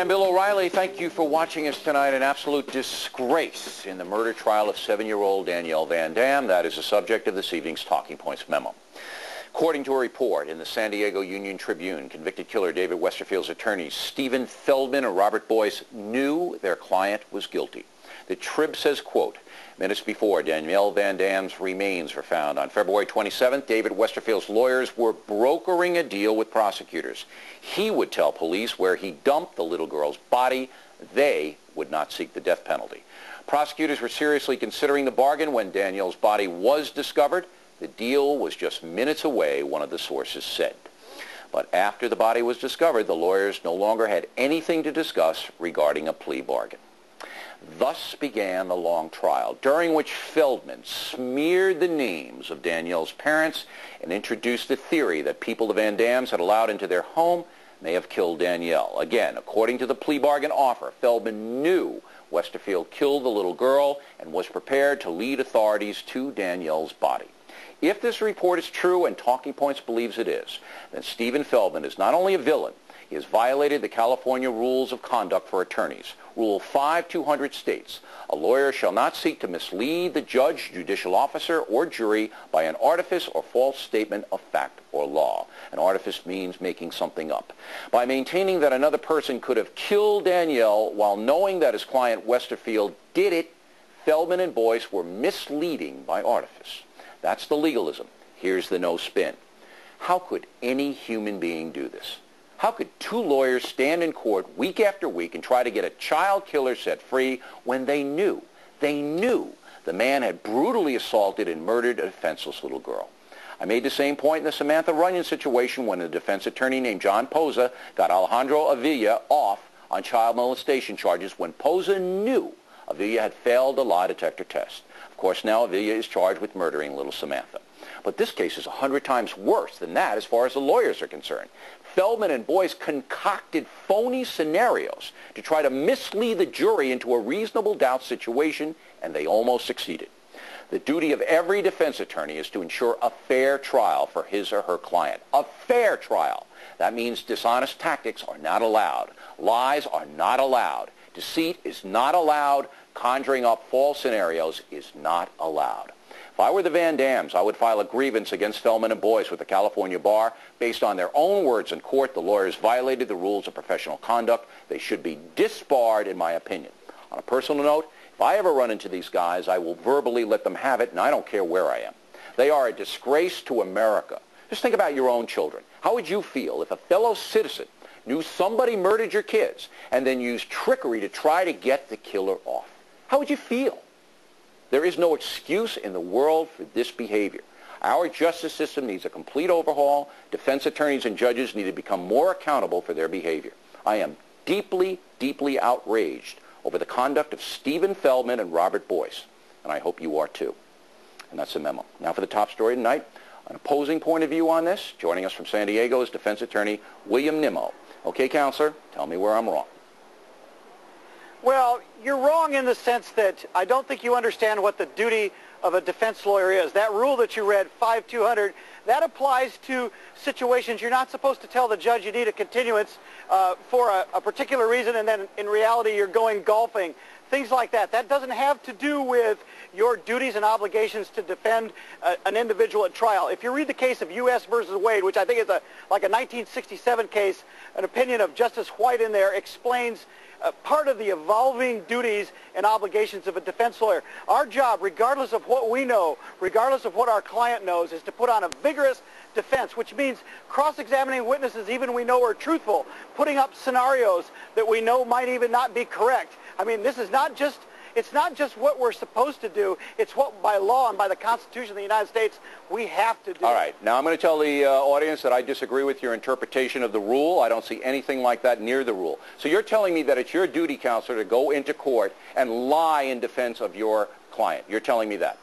I'm Bill O'Reilly. Thank you for watching us tonight. An absolute disgrace in the murder trial of 7-year-old Danielle Van Dam. That is the subject of this evening's Talking Points memo. According to a report in the San Diego Union Tribune, convicted killer David Westerfield's attorneys Stephen Feldman and Robert Boyce knew their client was guilty. The Trib says, quote, minutes before Danielle Van Dam's remains were found on February 27th, David Westerfield's lawyers were brokering a deal with prosecutors. He would tell police where he dumped the little girl's body. They would not seek the death penalty. Prosecutors were seriously considering the bargain when Danielle's body was discovered. The deal was just minutes away, one of the sources said. But after the body was discovered, the lawyers no longer had anything to discuss regarding a plea bargain. Thus began the long trial, during which Feldman smeared the names of Danielle's parents and introduced the theory that people the Van Dams had allowed into their home may have killed Danielle. Again, according to the plea bargain offer, Feldman knew Westerfield killed the little girl and was prepared to lead authorities to Danielle's body. If this report is true, and Talking Points believes it is, then Stephen Feldman is not only a villain, he has violated the California Rules of Conduct for Attorneys. Rule 5200 states, a lawyer shall not seek to mislead the judge, judicial officer, or jury by an artifice or false statement of fact or law. An artifice means making something up. By maintaining that another person could have killed Danielle while knowing that his client Westerfield did it, Feldman and Boyce were misleading by artifice. That's the legalism. Here's the no spin. How could any human being do this? How could two lawyers stand in court week after week and try to get a child killer set free when they knew the man had brutally assaulted and murdered a defenseless little girl? I made the same point in the Samantha Runyon situation when a defense attorney named John Poza got Alejandro Avila off on child molestation charges when Poza knew Avila had failed a lie detector test. Of course, now Avila is charged with murdering little Samantha. But this case is 100 times worse than that as far as the lawyers are concerned. Feldman and Boyce concocted phony scenarios to try to mislead the jury into a reasonable doubt situation, and they almost succeeded. The duty of every defense attorney is to ensure a fair trial for his or her client. A fair trial. That means dishonest tactics are not allowed. Lies are not allowed. Deceit is not allowed. Conjuring up false scenarios is not allowed. If I were the Van Dams, I would file a grievance against Feldman and Boyce with the California Bar. Based on their own words in court, the lawyers violated the rules of professional conduct. They should be disbarred, in my opinion. On a personal note, if I ever run into these guys, I will verbally let them have it, and I don't care where I am. They are a disgrace to America. Just think about your own children. How would you feel if a fellow citizen knew somebody murdered your kids and then used trickery to try to get the killer off? How would you feel? There is no excuse in the world for this behavior. Our justice system needs a complete overhaul. Defense attorneys and judges need to become more accountable for their behavior. I am deeply, deeply outraged over the conduct of Stephen Feldman and Robert Boyce, and I hope you are too. And that's the memo. Now for the top story tonight. An opposing point of view on this. Joining us from San Diego is defense attorney William Nimmo. Okay, counselor, tell me where I'm wrong. Well, you're wrong in the sense that I don't think you understand what the duty of a defense lawyer is. That rule that you read, 5200, that applies to situations you're not supposed to tell the judge you need a continuance for a particular reason, and then in reality you're going golfing. Things like that. That doesn't have to do with your duties and obligations to defend an individual at trial. If you read the case of U.S. versus Wade, which I think is like a 1967 case, an opinion of Justice White in there explains part of the evolving duties and obligations of a defense lawyer. Our job, regardless of what we know, regardless of what our client knows, is to put on a vigorous defense, which means cross-examining witnesses even we know are truthful, putting up scenarios that we know might even not be correct. I mean, this is not just, it's not just what we're supposed to do, it's what by law and by the Constitution of the United States we have to do. All right. Now I'm going to tell the audience that I disagree with your interpretation of the rule. I don't see anything like that near the rule. So you're telling me that it's your duty, counselor, to go into court and lie in defense of your client. You're telling me that?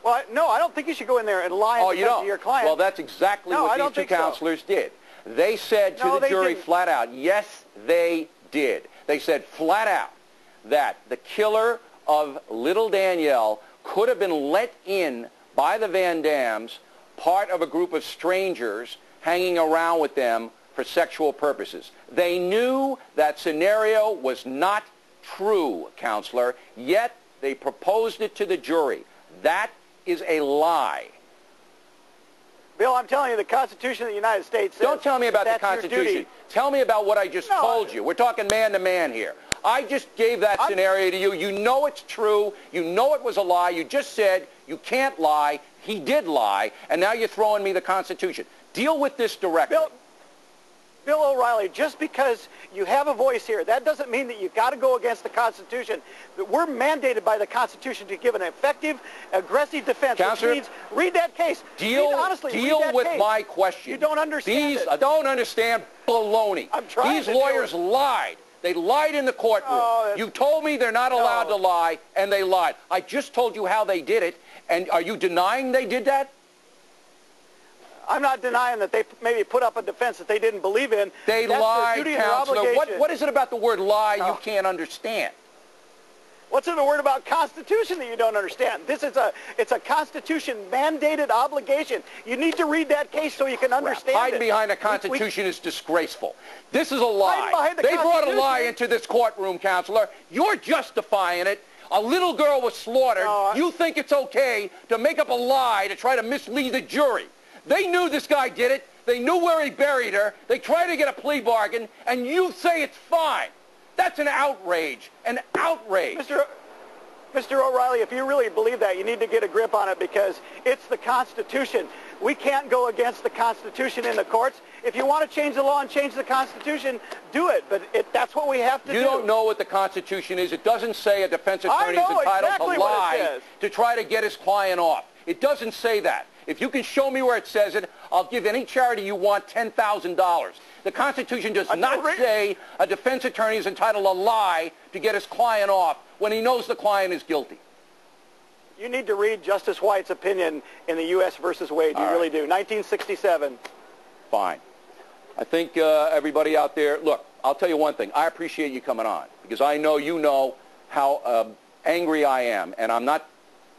Well, no, I don't think you should go in there and lie in defense of your client. Well, that's exactly what these two counselors did. They said to the jury flat out, yes, they did. They said flat out that the killer of little Danielle could have been let in by the Van Dams, part of a group of strangers hanging around with them for sexual purposes. They knew that scenario was not true, Counselor, yet they proposed it to the jury. That is a lie. Bill, I'm telling you, the Constitution of the United States says Don't tell me about the that's your Constitution. duty. Tell me about what I just told you. We're talking man to man here. I just gave that scenario to you. You know it's true. You know it was a lie. You just said you can't lie. He did lie. And now you're throwing me the Constitution. Deal with this directly. Bill O'Reilly, just because you have a voice here, that doesn't mean that you've got to go against the Constitution. We're mandated by the Constitution to give an effective, aggressive defense. Counselor, which means, read that case. Deal with my question. You don't understand I don't understand baloney. I'm trying These lawyers lied. They lied in the courtroom. You told me they're not allowed to lie, and they lied. I just told you how they did it, and are you denying they did that? I'm not denying that they maybe put up a defense that they didn't believe in. They lied, Counselor. What is it about the word lie you can't understand? What's in the word about Constitution that you don't understand? It's a Constitution-mandated obligation. You need to read that case so you can understand Hiding behind the Constitution is disgraceful. This is a lie. The they brought a lie into this courtroom, Counselor. You're justifying it. A little girl was slaughtered. You think it's okay to make up a lie to try to mislead the jury. They knew this guy did it. They knew where he buried her. They tried to get a plea bargain, and you say it's fine. That's an outrage. An outrage. Mr. O'Reilly, if you really believe that, you need to get a grip on it because it's the Constitution. We can't go against the Constitution in the courts. If you want to change the law and change the Constitution, do it. But that's what we have to do. You don't know what the Constitution is. It doesn't say a defense attorney is entitled to lie to try to get his client off. It doesn't say that. If you can show me where it says it, I'll give any charity you want $10,000. The Constitution does not say a defense attorney is entitled to lie to get his client off when he knows the client is guilty. You need to read Justice White's opinion in the U.S. versus Wade. You really do. 1967. Fine. I think everybody out there, look, I'll tell you one thing. I appreciate you coming on because I know you know how angry I am, and I'm not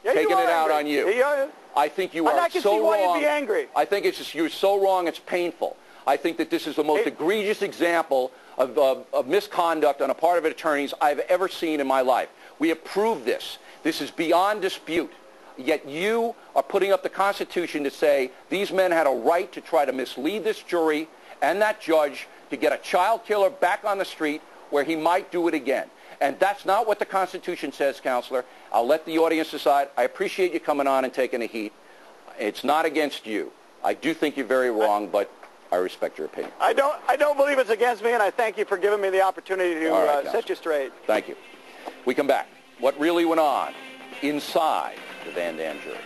taking it out on you. I think you are so wrong. I can see why you'd be angry. I think it's just, you're so wrong, it's painful. I think that this is the most egregious example of misconduct on a part of attorneys I've ever seen in my life. We have proved this. This is beyond dispute. Yet you are putting up the Constitution to say these men had a right to try to mislead this jury and that judge to get a child killer back on the street where he might do it again. And that's not what the Constitution says, Counselor. I'll let the audience decide. I appreciate you coming on and taking the heat. It's not against you. I do think you're very wrong, but I respect your opinion. I don't believe it's against me, and I thank you for giving me the opportunity to set you straight. Thank you. We come back. What really went on inside the Van Dam jury?